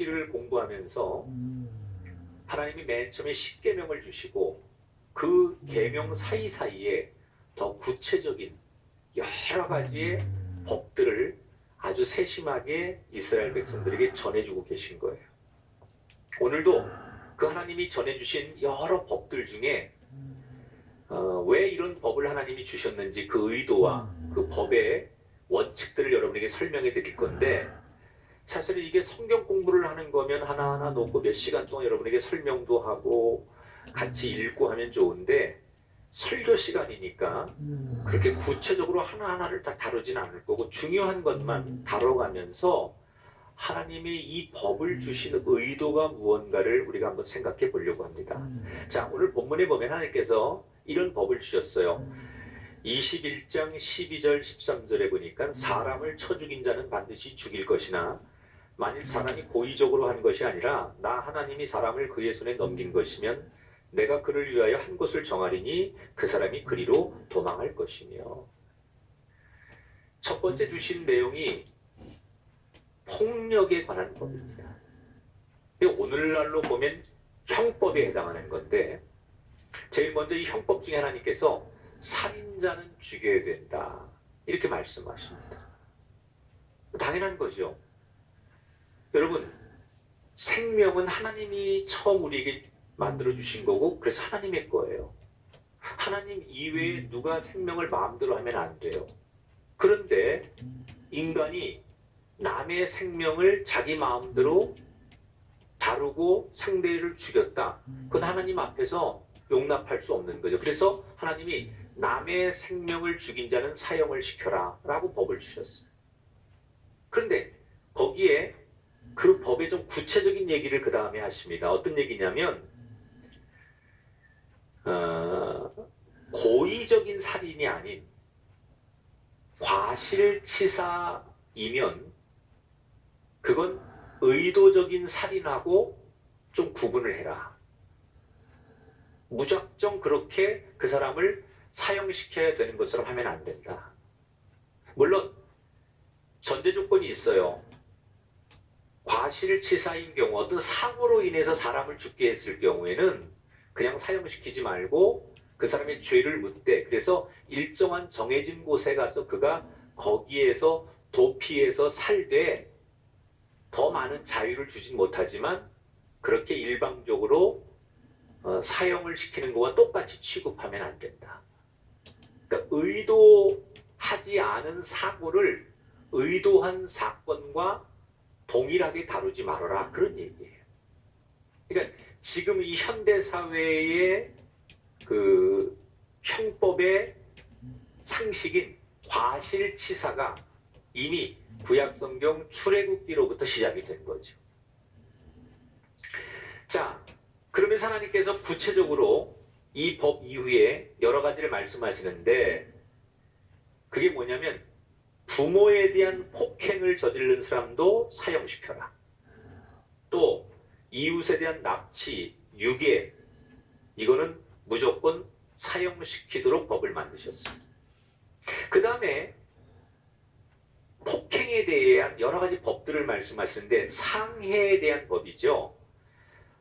출애굽기를 공부하면서 하나님이 맨 처음에 10계명을 주시고 그 계명 사이사이에 더 구체적인 여러 가지의 법들을 아주 세심하게 이스라엘 백성들에게 전해주고 계신 거예요. 오늘도 그 하나님이 전해주신 여러 법들 중에 왜 이런 법을 하나님이 주셨는지 그 의도와 그 법의 원칙들을 여러분에게 설명해 드릴 건데, 사실 이게 성경 공부를 하는 거면 하나하나 놓고 몇 시간 동안 여러분에게 설명도 하고 같이 읽고 하면 좋은데, 설교 시간이니까 그렇게 구체적으로 하나하나를 다 다루진 않을 거고 중요한 것만 다뤄가면서 하나님이 이 법을 주신 의도가 무언가를 우리가 한번 생각해 보려고 합니다. 자, 오늘 본문에 보면 하나님께서 이런 법을 주셨어요. 21장 12절 13절에 보니까 사람을 쳐 죽인 자는 반드시 죽일 것이나 만일 사람이 고의적으로 한 것이 아니라 나 하나님이 사람을 그의 손에 넘긴 것이면 내가 그를 위하여 한 곳을 정하리니 그 사람이 그리로 도망할 것이며. 첫 번째 주신 내용이 폭력에 관한 법입니다. 오늘날로 보면 형법에 해당하는 건데, 제일 먼저 이 형법 중에 하나님께서 살인자는 죽여야 된다 이렇게 말씀하십니다. 당연한 거죠. 여러분, 생명은 하나님이 처음 우리에게 만들어주신 거고 그래서 하나님의 거예요. 하나님 이외에 누가 생명을 마음대로 하면 안 돼요. 그런데 인간이 남의 생명을 자기 마음대로 다루고 상대를 죽였다. 그건 하나님 앞에서 용납할 수 없는 거죠. 그래서 하나님이 남의 생명을 죽인 자는 사형을 시켜라 라고 법을 주셨어요. 그런데 거기에 그 법의 좀 구체적인 얘기를 그 다음에 하십니다. 어떤 얘기냐면 고의적인 살인이 아닌 과실치사이면 그건 의도적인 살인하고 좀 구분을 해라. 무작정 그렇게 그 사람을 사형시켜야 되는 것처럼 하면 안 된다. 물론 전제 조건이 있어요. 과실치사인 경우, 어떤 사고로 인해서 사람을 죽게 했을 경우에는 그냥 사형시키지 말고 그 사람의 죄를 묻되, 그래서 일정한 정해진 곳에 가서 그가 거기에서 도피해서 살되 더 많은 자유를 주진 못하지만 그렇게 일방적으로 사형을 시키는 것과 똑같이 취급하면 안 된다. 그러니까 의도하지 않은 사고를 의도한 사건과 동일하게 다루지 말아라, 그런 얘기예요. 그러니까 지금 이 현대사회의 그 형법의 상식인 과실치사가 이미 구약성경 출애굽기로부터 시작이 된 거죠. 자, 그러면서 하나님께서 구체적으로 이 법 이후에 여러 가지를 말씀하시는데, 그게 뭐냐면 부모에 대한 폭행을 저지른 사람도 사형시켜라. 또 이웃에 대한 납치, 유괴, 이거는 무조건 사형시키도록 법을 만드셨어요. 그 다음에 폭행에 대한 여러 가지 법들을 말씀하시는데, 상해에 대한 법이죠.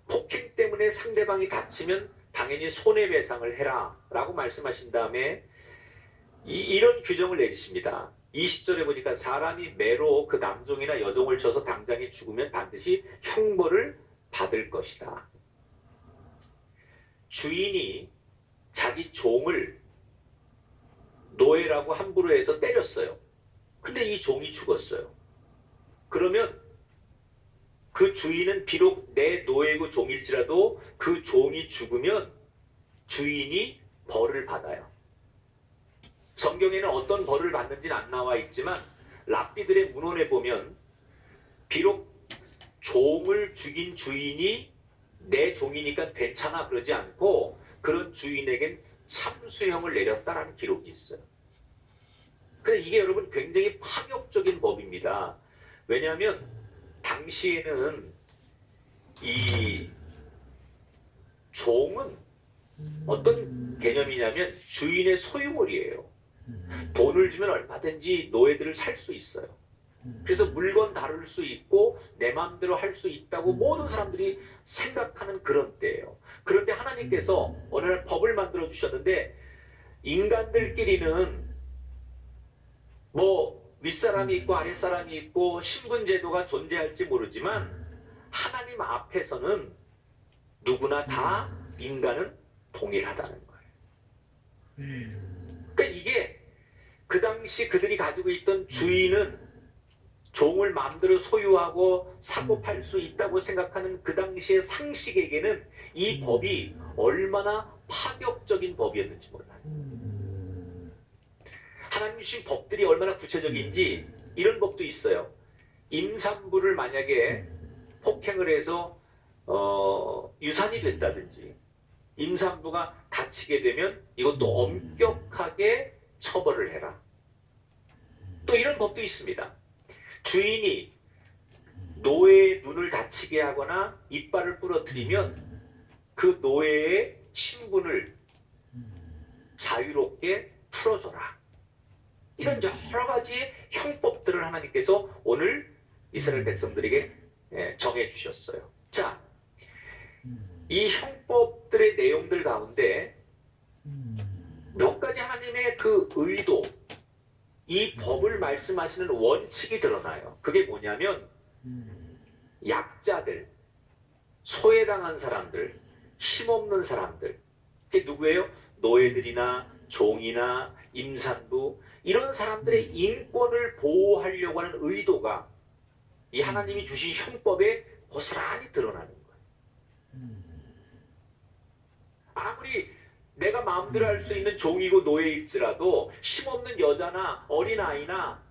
폭행 때문에 상대방이 다치면 당연히 손해배상을 해라 라고 말씀하신 다음에 이런 규정을 내리십니다. 20절에 보니까 사람이 매로 그 남종이나 여종을 쳐서 당장에 죽으면 반드시 형벌을 받을 것이다. 주인이 자기 종을 노예라고 함부로 해서 때렸어요. 근데 이 종이 죽었어요. 그러면 그 주인은 비록 내 노예고 종일지라도 그 종이 죽으면 주인이 벌을 받아요. 성경에는 어떤 벌을 받는지는 안 나와 있지만 랍비들의 문헌에 보면 비록 종을 죽인 주인이 내 종이니까 괜찮아 그러지 않고 그런 주인에겐 참수형을 내렸다라는 기록이 있어요. 근데 이게 여러분 굉장히 파격적인 법입니다. 왜냐하면 당시에는 이 종은 어떤 개념이냐면 주인의 소유물이에요. 돈을 주면 얼마든지 노예들을 살 수 있어요. 그래서 물건 다룰 수 있고 내 마음대로 할 수 있다고 모든 사람들이 생각하는 그런 때예요. 그런데 하나님께서 어느 날 법을 만들어 주셨는데 인간들끼리는 뭐 윗사람이 있고 아랫사람이 있고 신분제도가 존재할지 모르지만 하나님 앞에서는 누구나 다 인간은 동일하다는 거예요. 그러니까 이게 그 당시 그들이 가지고 있던 주인은 종을 마음대로 소유하고 사고 팔 수 있다고 생각하는 그 당시의 상식에게는 이 법이 얼마나 파격적인 법이었는지 몰라요. 하나님 주신 법들이 얼마나 구체적인지 이런 법도 있어요. 임산부를 만약에 폭행을 해서 유산이 됐다든지 임산부가 다치게 되면 이것도 엄격하게 처벌을 해라. 또 이런 법도 있습니다. 주인이 노예의 눈을 다치게 하거나 이빨을 부러뜨리면 그 노예의 신분을 자유롭게 풀어줘라. 이런 여러 가지의 형법들을 하나님께서 오늘 이스라엘 백성들에게 정해주셨어요. 자, 이 형법들의 내용들 가운데 몇 가지 하나님의 그 의도, 이 법을 말씀하시는 원칙이 드러나요. 그게 뭐냐면 약자들, 소외당한 사람들, 힘없는 사람들, 그게 누구예요? 노예들이나 종이나 임산부, 이런 사람들의 인권을 보호하려고 하는 의도가 이 하나님이 주신 형법에 고스란히 드러나는 거예요. 아무리 내가 마음대로 할 수 있는 종이고 노예일지라도 힘없는 여자나 어린아이나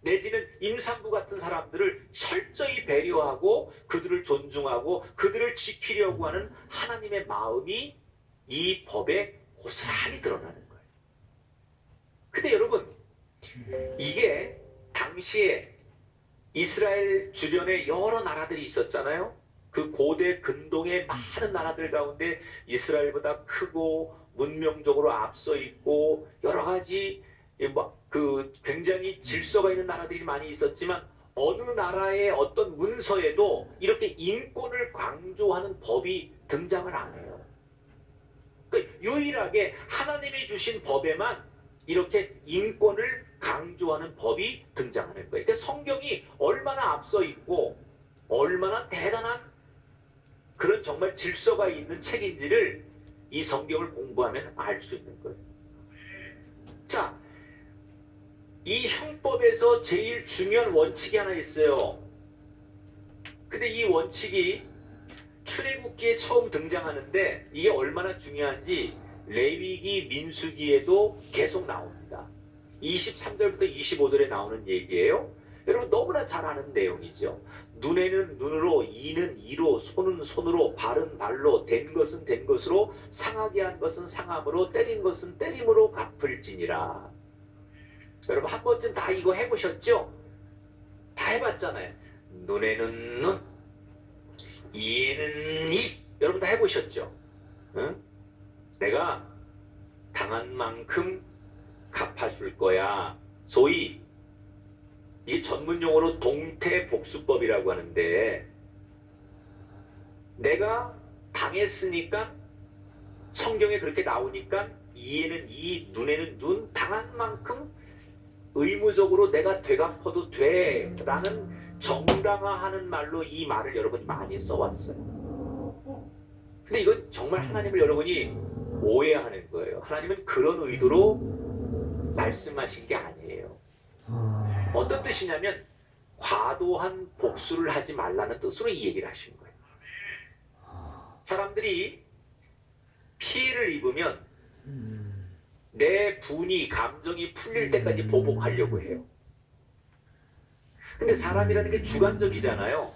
내지는 임산부 같은 사람들을 철저히 배려하고 그들을 존중하고 그들을 지키려고 하는 하나님의 마음이 이 법에 고스란히 드러나는 거예요. 근데 여러분, 이게 당시에 이스라엘 주변에 여러 나라들이 있었잖아요. 그 고대 근동의 많은 나라들 가운데 이스라엘보다 크고 문명적으로 앞서 있고 여러 가지 그 굉장히 질서가 있는 나라들이 많이 있었지만 어느 나라의 어떤 문서에도 이렇게 인권을 강조하는 법이 등장을 안 해요. 그러니까 유일하게 하나님이 주신 법에만 이렇게 인권을 강조하는 법이 등장하는 거예요. 그러니까 성경이 얼마나 앞서 있고 얼마나 대단한 그런 정말 질서가 있는 책인지를 이 성경을 공부하면 알 수 있는 거예요. 자, 이 형법에서 제일 중요한 원칙이 하나 있어요. 근데 이 원칙이 출애굽기에 처음 등장하는데 이게 얼마나 중요한지 레위기, 민수기에도 계속 나옵니다. 23절부터 25절에 나오는 얘기예요. 여러분 너무나 잘 아는 내용이죠. 눈에는 눈으로, 이는 이로, 손은 손으로, 발은 발로, 된 것은 된 것으로, 상하게 한 것은 상함으로, 때린 것은 때림으로 갚을지니라. 여러분 한 번쯤 다 이거 해보셨죠? 다 해봤잖아요. 눈에는 눈, 이에는 이. 여러분 다 해보셨죠? 응? 내가 당한 만큼 갚아줄 거야. 소위 이 전문용어로 동태복수법이라고 하는데 내가 당했으니까 성경에 그렇게 나오니까 이에는 이, 눈에는 눈, 당한 만큼 의무적으로 내가 되갚아도 돼 라는 정당화하는 말로 이 말을 여러분이 많이 써왔어요. 근데 이건 정말 하나님을 여러분이 오해하는 거예요. 하나님은 그런 의도로 말씀하신 게 아니에요. 어떤 뜻이냐면 과도한 복수를 하지 말라는 뜻으로 이 얘기를 하신 거예요. 사람들이 피해를 입으면 내 분이, 감정이 풀릴 때까지 보복하려고 해요. 근데 사람이라는 게 주관적이잖아요.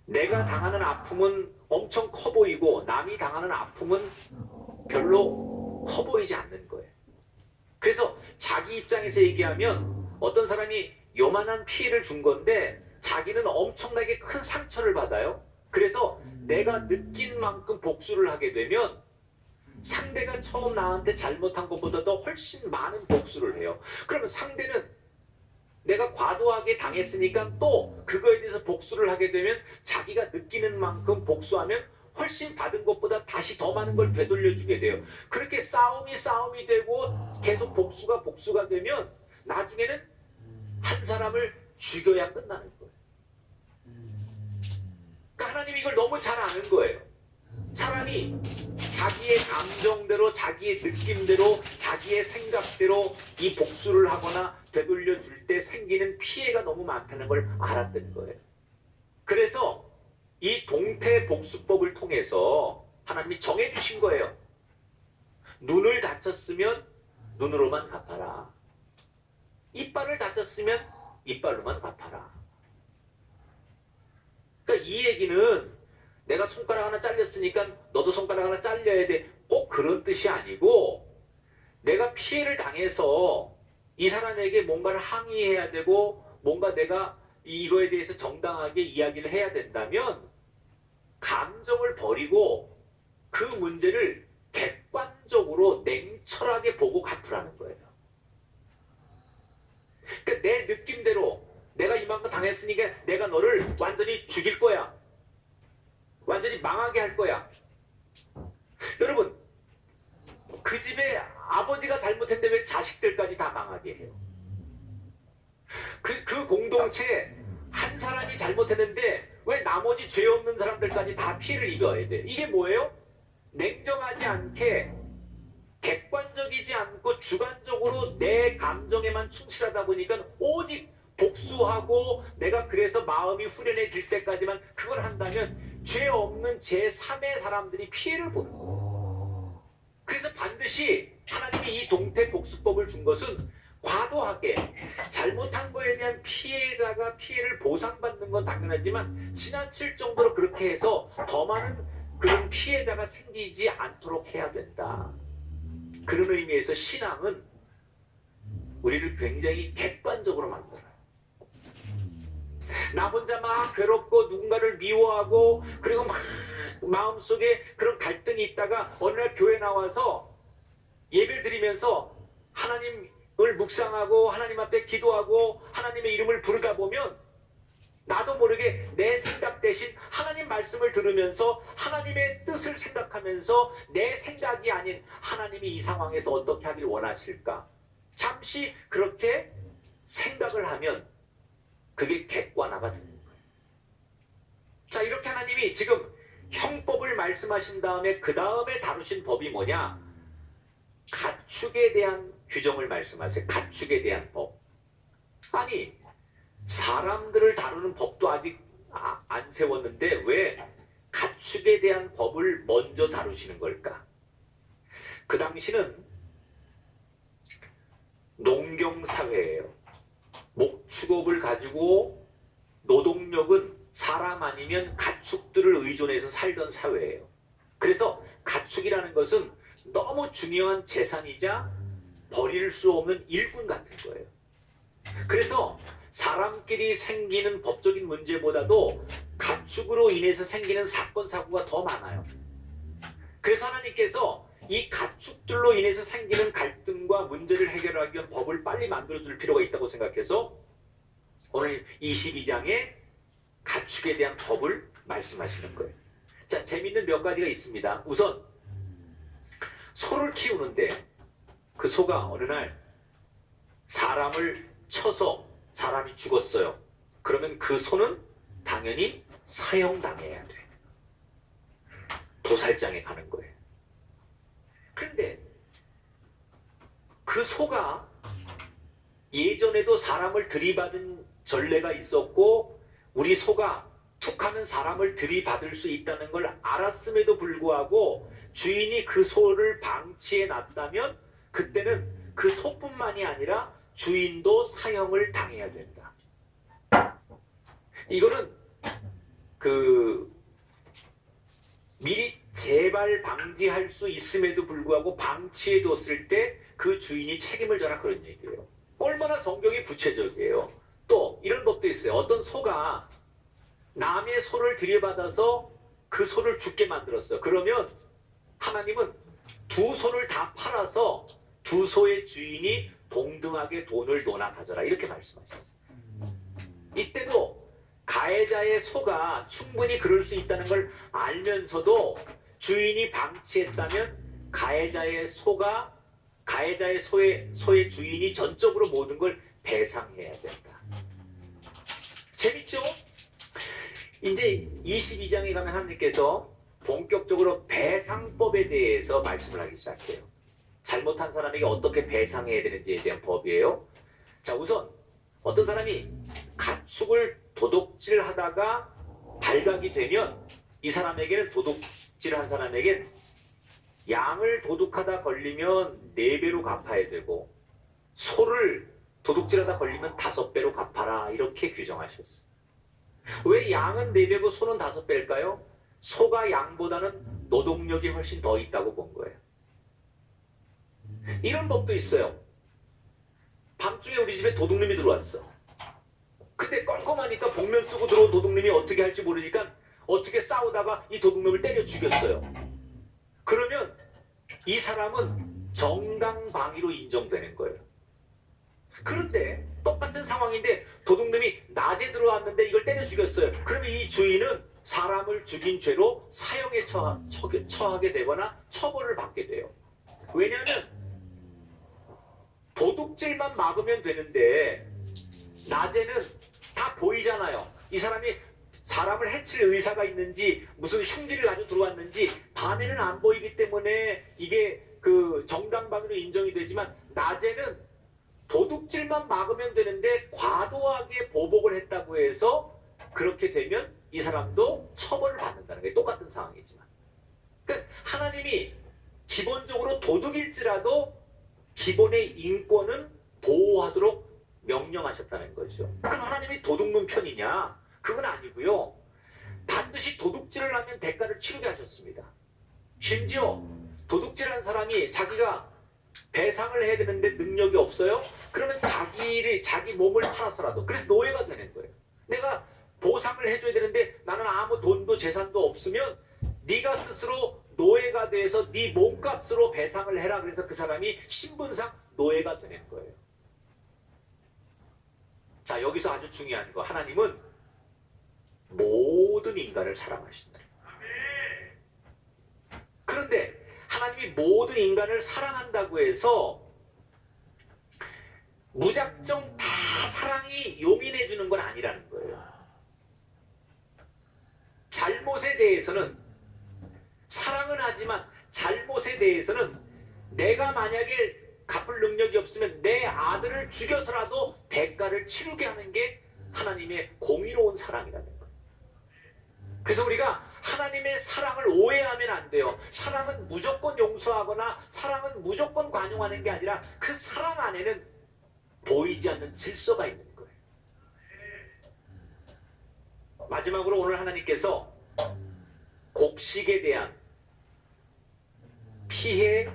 내가 당하는 아픔은 엄청 커 보이고 남이 당하는 아픔은 별로 커 보이지 않는 거예요. 그래서 자기 입장에서 얘기하면 어떤 사람이 요만한 피해를 준 건데 자기는 엄청나게 큰 상처를 받아요. 그래서 내가 느낀 만큼 복수를 하게 되면 상대가 처음 나한테 잘못한 것보다도 훨씬 많은 복수를 해요. 그러면 상대는 내가 과도하게 당했으니까 또 그거에 대해서 복수를 하게 되면 자기가 느끼는 만큼 복수하면 훨씬 받은 것보다 다시 더 많은 걸 되돌려주게 돼요. 그렇게 싸움이 되고 계속 복수가 되면 나중에는 한 사람을 죽여야 끝나는 거예요. 그러니까 하나님이 이걸 너무 잘 아는 거예요. 사람이 자기의 감정대로, 자기의 느낌대로, 자기의 생각대로 이 복수를 하거나 되돌려줄 때 생기는 피해가 너무 많다는 걸 알았던 거예요. 그래서 이 동태복수법을 통해서 하나님이 정해주신 거예요. 눈을 다쳤으면 눈으로만 갚아라. 이빨을 다쳤으면 이빨로만 갚아라. 그러니까 이 얘기는 내가 손가락 하나 잘렸으니까 너도 손가락 하나 잘려야 돼. 꼭 그런 뜻이 아니고 내가 피해를 당해서 이 사람에게 뭔가를 항의해야 되고 뭔가 내가 이거에 대해서 정당하게 이야기를 해야 된다면 감정을 버리고 그 문제를 객관적으로 냉철하게 보고 갚으라는 거예요. 그러니까 내 느낌대로 내가 이만큼 당했으니까 내가 너를 완전히 죽일 거야. 완전히 망하게 할 거야. 여러분, 그 집에 아버지가 잘못했는데 왜 자식들까지 다 망하게 해요? 그 공동체에 한 사람이 잘못했는데 왜 나머지 죄 없는 사람들까지 다 피해를 입어야 돼? 이게 뭐예요? 냉정하지 않게 객관적이지 않고 주관적으로 내 감정에만 충실하다 보니까 오직 복수하고 내가 그래서 마음이 후련해질 때까지만 그걸 한다면 죄 없는 제3의 사람들이 피해를 보는 거예요. 그래서 반드시 하나님이 이 동태복수법을 준 것은 과도하게 잘못한 거에 대한 피해자가 피해를 보상받는 건 당연하지만 지나칠 정도로 그렇게 해서 더 많은 그런 피해자가 생기지 않도록 해야 된다. 그런 의미에서 신앙은 우리를 굉장히 객관적으로 만들어요. 나 혼자 막 괴롭고 누군가를 미워하고 그리고 막 마음속에 그런 갈등이 있다가 어느 날 교회 나와서 예배를 드리면서 하나님을 묵상하고 하나님 앞에 기도하고 하나님의 이름을 부르다 보면 나도 모르게 내 생각 대신 하나님 말씀을 들으면서 하나님의 뜻을 생각하면서 내 생각이 아닌 하나님이 이 상황에서 어떻게 하길 원하실까? 잠시 그렇게 생각을 하면 그게 객관화가 되는 거예요. 자, 이렇게 하나님이 지금 형법을 말씀하신 다음에 그 다음에 다루신 법이 뭐냐? 가축에 대한 규정을 말씀하세요. 가축에 대한 법. 아니, 사람들을 다루는 법도 아직 안 세웠는데 왜 가축에 대한 법을 먼저 다루시는 걸까? 그 당시는 농경사회예요. 목축업을 가지고 노동력은 사람 아니면 가축들을 의존해서 살던 사회예요. 그래서 가축이라는 것은 너무 중요한 재산이자 버릴 수 없는 일꾼 같은 거예요. 그래서 사람끼리 생기는 법적인 문제보다도 가축으로 인해서 생기는 사건, 사고가 더 많아요. 그래서 하나님께서 이 가축들로 인해서 생기는 갈등과 문제를 해결하기 위한 법을 빨리 만들어줄 필요가 있다고 생각해서 오늘 22장에 가축에 대한 법을 말씀하시는 거예요. 자, 재밌는 몇 가지가 있습니다. 우선 소를 키우는데 그 소가 어느 날 사람을 쳐서 사람이 죽었어요. 그러면 그 소는 당연히 사형당해야 돼. 도살장에 가는 거예요. 그런데 그 소가 예전에도 사람을 들이받은 전례가 있었고 우리 소가 툭하면 사람을 들이받을 수 있다는 걸 알았음에도 불구하고 주인이 그 소를 방치해 놨다면 그때는 그 소뿐만이 아니라 주인도 사형을 당해야 된다. 이거는 미리 재발 방지할 수 있음에도 불구하고 방치해 뒀을 때 그 주인이 책임을 져라 그런 얘기예요. 얼마나 성경이 구체적이에요. 또 이런 법도 있어요. 어떤 소가 남의 소를 들여받아서 그 소를 죽게 만들었어요. 그러면 하나님은 두 소를 다 팔아서 두 소의 주인이 동등하게 돈을 너나 가져라 이렇게 말씀하셨어요. 이때도 가해자의 소가 충분히 그럴 수 있다는 걸 알면서도 주인이 방치했다면 가해자의 소의 주인이 전적으로 모든 걸 배상해야 된다. 재밌죠? 이제 22장에 가면 하나님께서 본격적으로 배상법에 대해서 말씀을 하기 시작해요. 잘못한 사람에게 어떻게 배상해야 되는지에 대한 법이에요. 자, 우선 어떤 사람이 가축을 도둑질하다가 발각이 되면 이 사람에게는 도둑질한 사람에겐 양을 도둑하다 걸리면 4배로 갚아야 되고 소를 도둑질하다 걸리면 5배로 갚아라 이렇게 규정하셨어요. 왜 양은 4배고 소는 5배일까요? 소가 양보다는 노동력이 훨씬 더 있다고 본 거예요. 이런 법도 있어요. 밤중에 우리 집에 도둑놈이 들어왔어. 근데 껌껌하니까 복면 쓰고 들어온 도둑놈이 어떻게 할지 모르니까 어떻게 싸우다가 이 도둑놈을 때려 죽였어요. 그러면 이 사람은 정당방위로 인정되는 거예요. 그런데 똑같은 상황인데 도둑놈이 낮에 들어왔는데 이걸 때려 죽였어요. 그러면 이 주인은 사람을 죽인 죄로 사형에 처하게 되거나 처벌을 받게 돼요. 왜냐하면 도둑질만 막으면 되는데 낮에는 다 보이잖아요. 이 사람이 사람을 해칠 의사가 있는지 무슨 흉기를 가지고 들어왔는지 밤에는 안 보이기 때문에 이게 그 정당방위로 인정이 되지만 낮에는 도둑질만 막으면 되는데 과도하게 보복을 했다고 해서 그렇게 되면 이 사람도 처벌을 받는다는 게 똑같은 상황이지만, 그러니까 하나님이 기본적으로 도둑일지라도 기본의 인권은 보호하도록 명령하셨다는 거죠. 그럼 하나님이 도둑놈 편이냐? 그건 아니고요. 반드시 도둑질을 하면 대가를 치르게 하셨습니다. 심지어 도둑질한 사람이 자기가 배상을 해야 되는데 능력이 없어요? 그러면 자기 몸을 팔아서라도, 그래서 노예가 되는 거예요. 내가 보상을 해줘야 되는데 나는 아무 돈도 재산도 없으면 네가 스스로 노예가 돼서 네 몸값으로 배상을 해라. 그래서 그 사람이 신분상 노예가 되는 거예요. 자, 여기서 아주 중요한 거, 하나님은 모든 인간을 사랑하신다. 그런데 하나님이 모든 인간을 사랑한다고 해서 무작정 다 사랑이 용인해 주는 건 아니라는 거예요. 잘못에 대해서는 사랑은 하지만 잘못에 대해서는 내가 만약에 갚을 능력이 없으면 내 아들을 죽여서라도 대가를 치르게 하는 게 하나님의 공의로운 사랑이라는 거예요. 그래서 우리가 하나님의 사랑을 오해하면 안 돼요. 사랑은 무조건 용서하거나 사랑은 무조건 관용하는 게 아니라 그 사랑 안에는 보이지 않는 질서가 있는 거예요. 마지막으로 오늘 하나님께서 곡식에 대한 피해에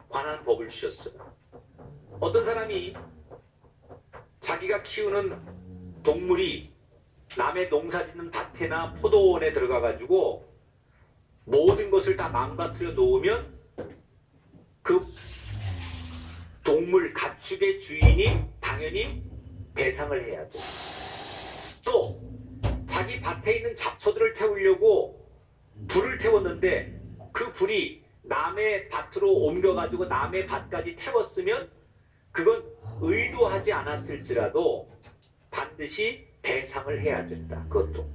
관한 법을 주셨어요. 어떤 사람이 자기가 키우는 동물이 남의 농사짓는 밭이나 포도원에 들어가가지고 모든 것을 다 망가뜨려 놓으면 그 동물, 가축의 주인이 당연히 배상을 해야 돼. 또 자기 밭에 있는 잡초들을 태우려고 불을 태웠는데 그 불이 남의 밭으로 옮겨가지고 남의 밭까지 태웠으면 그건 의도하지 않았을지라도 반드시 배상을 해야 된다. 그것도.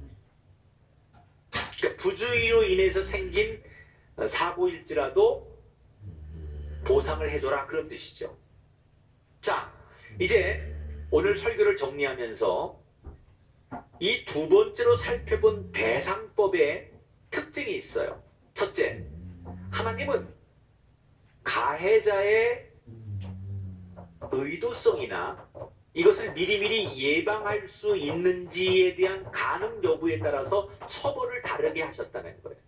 그러니까 부주의로 인해서 생긴 사고일지라도 보상을 해줘라, 그런 뜻이죠. 자, 이제 오늘 설교를 정리하면서 이 두 번째로 살펴본 배상법의 특징이 있어요. 첫째, 하나님은 가해자의 의도성이나 이것을 미리미리 예방할 수 있는지에 대한 가능 여부에 따라서 처벌을 다르게 하셨다는 거예요.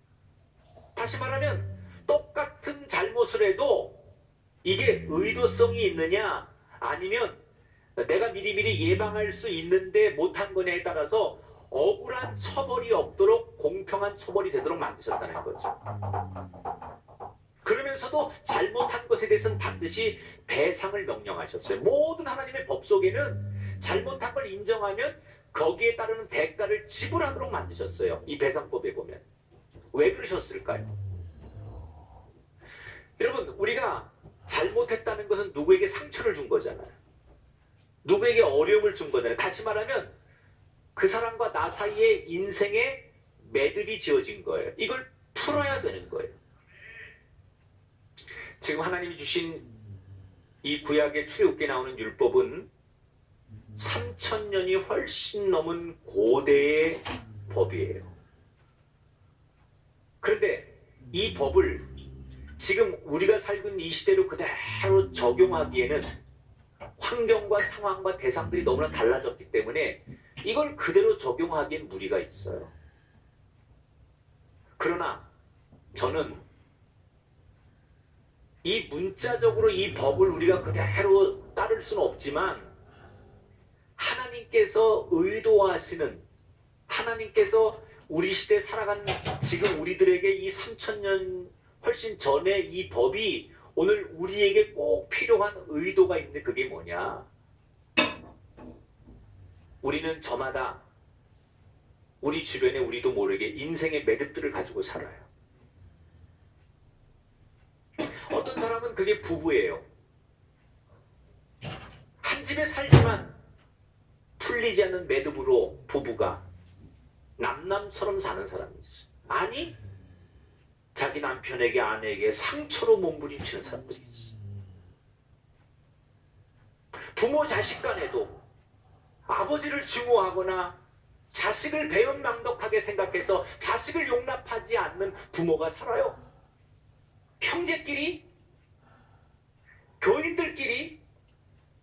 다시 말하면 똑같은 잘못을 해도 이게 의도성이 있느냐 아니면 내가 미리미리 예방할 수 있는데 못한 거냐에 따라서 억울한 처벌이 없도록 공평한 처벌이 되도록 만드셨다는 거죠. 그러면서도 잘못한 것에 대해서는 반드시 배상을 명령하셨어요. 모든 하나님의 법 속에는 잘못한 걸 인정하면 거기에 따르는 대가를 지불하도록 만드셨어요. 이 배상법에 보면. 왜 그러셨을까요? 여러분, 우리가 잘못했다는 것은 누구에게 상처를 준 거잖아요. 누구에게 어려움을 준 거잖아요. 다시 말하면 그 사람과 나 사이에 인생의 매듭이 지어진 거예요. 이걸 풀어야 되는 거예요. 지금 하나님이 주신 이 구약의 출애굽기에 나오는 율법은 3000년이 훨씬 넘은 고대의 법이에요. 그런데 이 법을 지금 우리가 살고 있는 이 시대로 그대로 적용하기에는 환경과 상황과 대상들이 너무나 달라졌기 때문에 이걸 그대로 적용하기엔 무리가 있어요. 그러나 저는 이 문자적으로 이 법을 우리가 그대로 따를 수는 없지만 하나님께서 의도하시는, 하나님께서 우리 시대에 살아간 지금 우리들에게 이 3000년 훨씬 전에 이 법이 오늘 우리에게 꼭 필요한 의도가 있는데 그게 뭐냐? 우리는 저마다 우리 주변에 우리도 모르게 인생의 매듭들을 가지고 살아요. 어떤 사람은 그게 부부예요. 한 집에 살지만 풀리지 않는 매듭으로 부부가 남남처럼 사는 사람이 있어. 아니, 자기 남편에게 아내에게 상처로 몸부림치는 사람들이 있어. 부모 자식 간에도 아버지를 증오하거나 자식을 배은망덕하게 생각해서 자식을 용납하지 않는 부모가 살아요. 형제끼리, 교인들끼리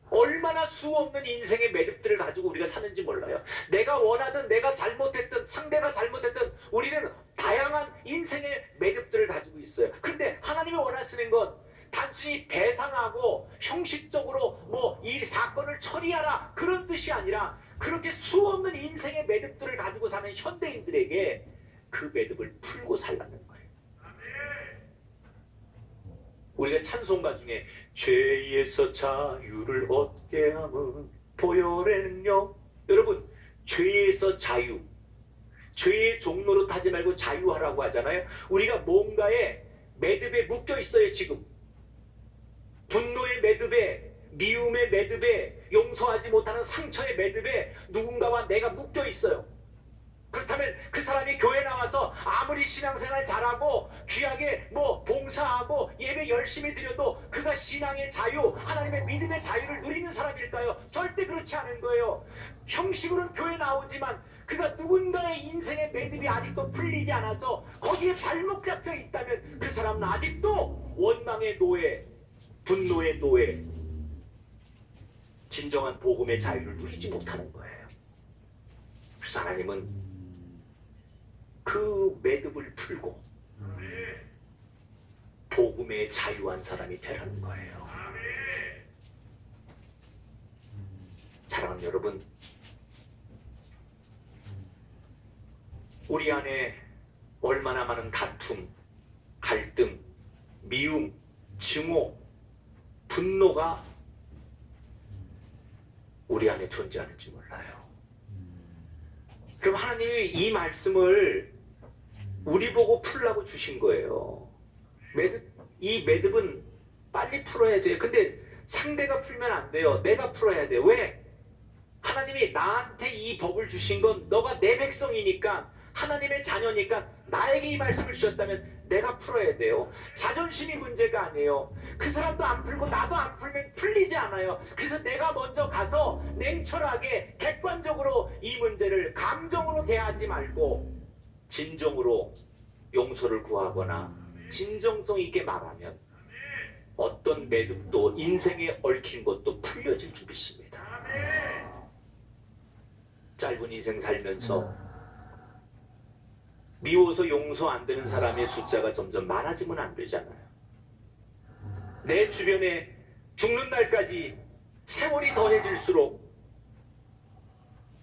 얼마나 수없는 인생의 매듭들을 가지고 우리가 사는지 몰라요. 내가 원하든 내가 잘못했든 상대가 잘못했든 우리는 다양한 인생의 매듭들을 가지고 있어요. 그런데 하나님이 원하시는 건 단순히 배상하고 형식적으로 뭐 이 사건을 처리하라 그런 뜻이 아니라 그렇게 수없는 인생의 매듭들을 가지고 사는 현대인들에게 그 매듭을 풀고 살라는 거예요. 우리가 찬송가 중에 죄에서 자유를 얻게 함은 보혈의 능력. 여러분, 죄에서 자유, 죄의 종로로 타지 말고 자유하라고 하잖아요. 우리가 뭔가에 매듭에 묶여 있어요. 지금 분노의 매듭에, 미움의 매듭에, 용서하지 못하는 상처의 매듭에 누군가와 내가 묶여 있어요. 그렇다면 그 사람이 교회 나와서 아무리 신앙생활 잘하고 귀하게 뭐 봉사하고 예배 열심히 드려도 그가 신앙의 자유, 하나님의 믿음의 자유를 누리는 사람일까요? 절대 그렇지 않은 거예요. 형식으로는 교회 나오지만 그가 누군가의 인생의 매듭이 아직도 풀리지 않아서 거기에 발목 잡혀 있다면 그 사람은 아직도 원망의 노예, 분노의 노예, 진정한 복음의 자유를 누리지 못하는 거예요. 그래서 하나님은 그 매듭을 풀고 복음의 자유한 사람이 되라는 거예요. 사랑하는 여러분, 우리 안에 얼마나 많은 다툼, 갈등, 미움, 증오, 분노가 우리 안에 존재하는지 몰라요. 그럼 하나님이 이 말씀을 우리 보고 풀라고 주신 거예요. 이 매듭은 빨리 풀어야 돼요. 근데 상대가 풀면 안 돼요. 내가 풀어야 돼요. 왜? 하나님이 나한테 이 법을 주신 건 너가 내 백성이니까, 하나님의 자녀니까 나에게 이 말씀을 주셨다면 내가 풀어야 돼요. 자존심이 문제가 아니에요. 그 사람도 안 풀고 나도 안 풀면 풀리지 않아요. 그래서 내가 먼저 가서 냉철하게 객관적으로 이 문제를 감정으로 대하지 말고 진정으로 용서를 구하거나 진정성 있게 말하면 어떤 매듭도 인생에 얽힌 것도 풀려질 줄 믿습니다. 짧은 인생 살면서 미워서 용서 안 되는 사람의 숫자가 점점 많아지면 안 되잖아요. 내 주변에 죽는 날까지 세월이 더해질수록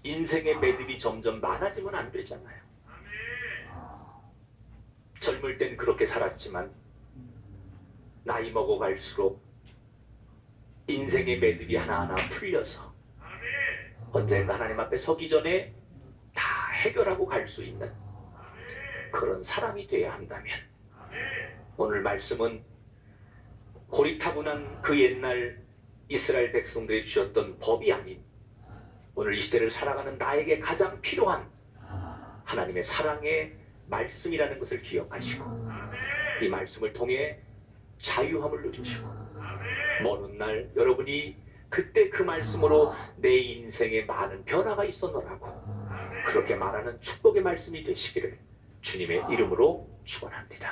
인생의 매듭이 점점 많아지면 안 되잖아요. 젊을 땐 그렇게 살았지만 나이 먹어갈수록 인생의 매듭이 하나하나 풀려서 언젠가 하나님 앞에 서기 전에 다 해결하고 갈 수 있는 그런 사람이 되어야 한다면, 오늘 말씀은 고리타분한 그 옛날 이스라엘 백성들이 주셨던 법이 아닌, 오늘 이 시대를 살아가는 나에게 가장 필요한 하나님의 사랑의 말씀이라는 것을 기억하시고, 이 말씀을 통해 자유함을 누리시고, 먼 훗날 여러분이 그때 그 말씀으로 내 인생에 많은 변화가 있었노라고 그렇게 말하는 축복의 말씀이 되시기를 주님의 이름으로 축원합니다.